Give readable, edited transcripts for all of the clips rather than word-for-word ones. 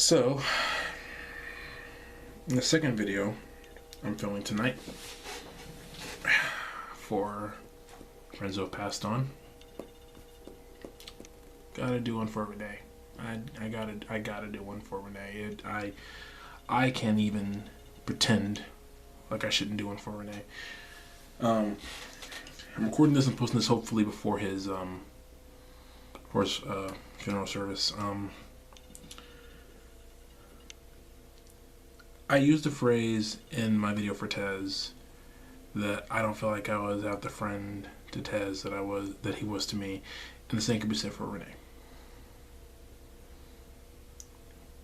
So, in the second video I'm filming tonight for friends who have passed on, gotta do one for Rene. I gotta do one for Rene. I can't even pretend like I shouldn't do one for Rene. I'm recording this and posting this hopefully before his funeral service. I used a phrase in my video for Tez that I don't feel like I was out the friend to Tez that he was to me, and the same could be said for Rene.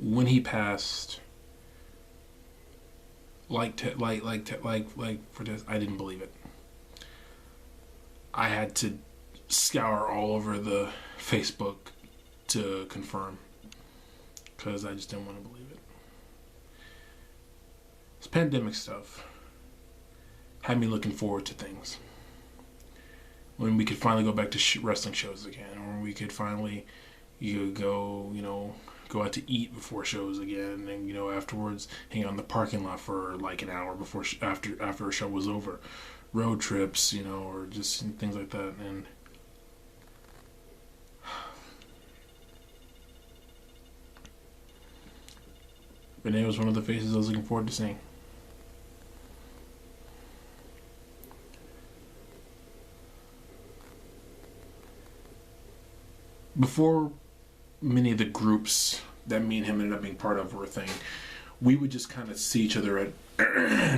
When he passed, like for Tez, I didn't believe it. I had to scour all over the Facebook to confirm, because I just didn't want to believe it. This pandemic stuff had me looking forward to things. When we could finally go back to wrestling shows again, or we could finally go out to eat before shows again, and afterwards hang out in the parking lot for like an hour before after a show was over. Road trips, or just things like that. And Rene was one of the faces I was looking forward to seeing. Before many of the groups that me and him ended up being part of were a thing, we would just kind of see each other at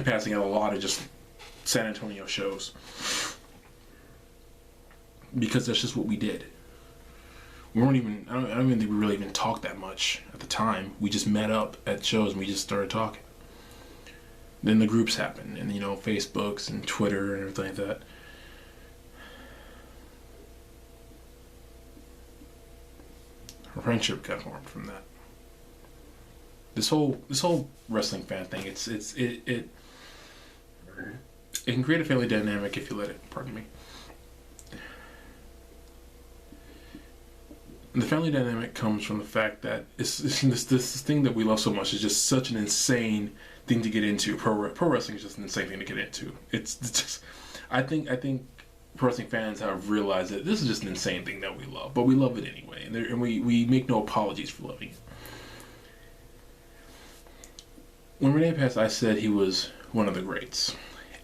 passing out a lot of just San Antonio shows, because that's just what we did. We weren't even, I don't even think we really even talked that much at the time. We just met up at shows and we just started talking. Then the groups happened, and Facebooks and Twitter and everything like that. Our friendship got formed from that. This whole wrestling fan thing, it can create a family dynamic if you let it. Pardon me. And the family dynamic comes from the fact that this thing that we love so much is just such an insane thing to get into. Pro wrestling is just an insane thing to get into. It's just, I think pro wrestling fans have realized that this is just an insane thing that we love, but we love it anyway, and we make no apologies for loving it. When Rene passed, I said he was one of the greats,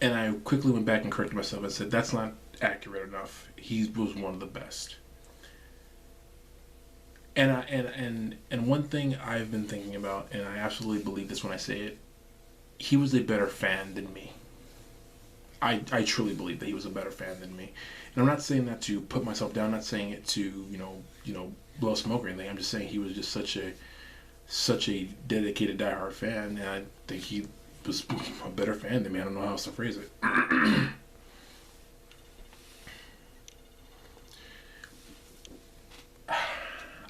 and I quickly went back and corrected myself and said that's not accurate enough. He was one of the best. And one thing I've been thinking about, and I absolutely believe this when I say it, he was a better fan than me. I truly believe that he was a better fan than me. And I'm not saying that to put myself down, I'm not saying it to, blow smoke or anything. I'm just saying he was just such a dedicated diehard fan, and I think he was a better fan than me. I don't know how else to phrase it.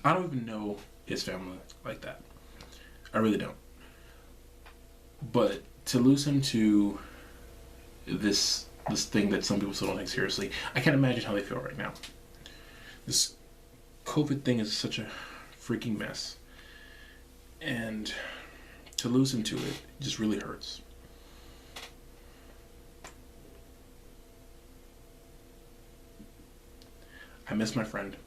I don't even know his family like that. I really don't. But to lose him to this thing that some people still don't take seriously, I can't imagine how they feel right now. This COVID thing is such a freaking mess, and to lose him to it just really hurts. I miss my friend.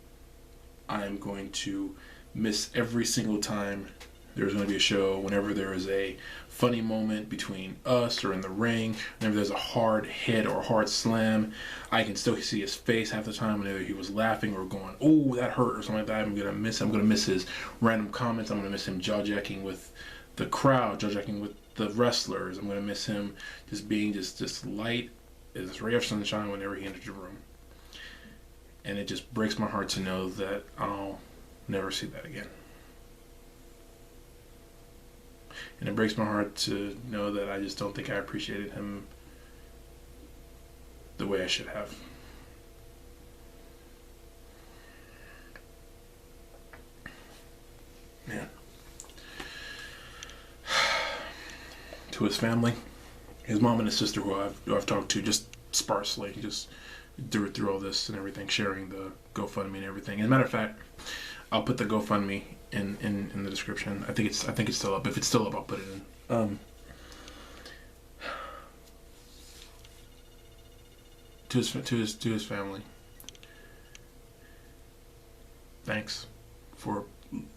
I'm going to miss every single time there's going to be a show, whenever there is a funny moment between us or in the ring, whenever there's a hard hit or a hard slam, I can still see his face half the time, whenever he was laughing or going, oh, that hurt, or something like that. I'm going to miss his random comments. I'm going to miss him jaw-jacking with the crowd, jaw-jacking with the wrestlers. I'm going to miss him just being just light as a ray of sunshine whenever he enters the room. And it just breaks my heart to know that I'll never see that again. And it breaks my heart to know that I just don't think I appreciated him the way I should have. Man. To his family, his mom and his sister, who I've talked to just sparsely, just through all this and everything, sharing the GoFundMe and everything. As a matter of fact, I'll put the GoFundMe in the description. I think it's still up. If it's still up, I'll put it in. To his family. Thanks for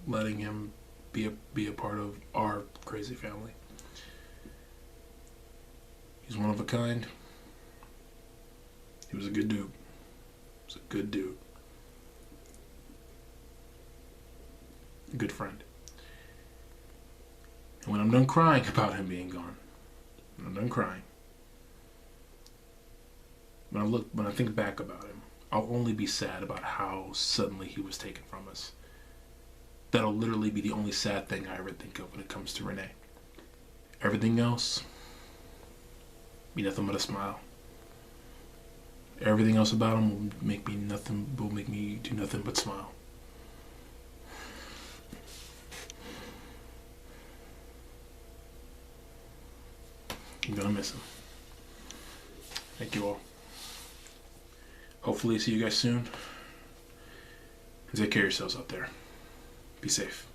letting him be a part of our crazy family. He's one of a kind. He was a good dude. He was a good dude. A good friend. And when I'm done crying about him being gone, when I'm done crying, when I think back about him, I'll only be sad about how suddenly he was taken from us. That'll literally be the only sad thing I ever think of when it comes to Rene. Everything else, be nothing but a smile. Everything else about him will make me do nothing but smile. I'm gonna miss him. Thank you all. Hopefully see you guys soon. And take care of yourselves out there. Be safe.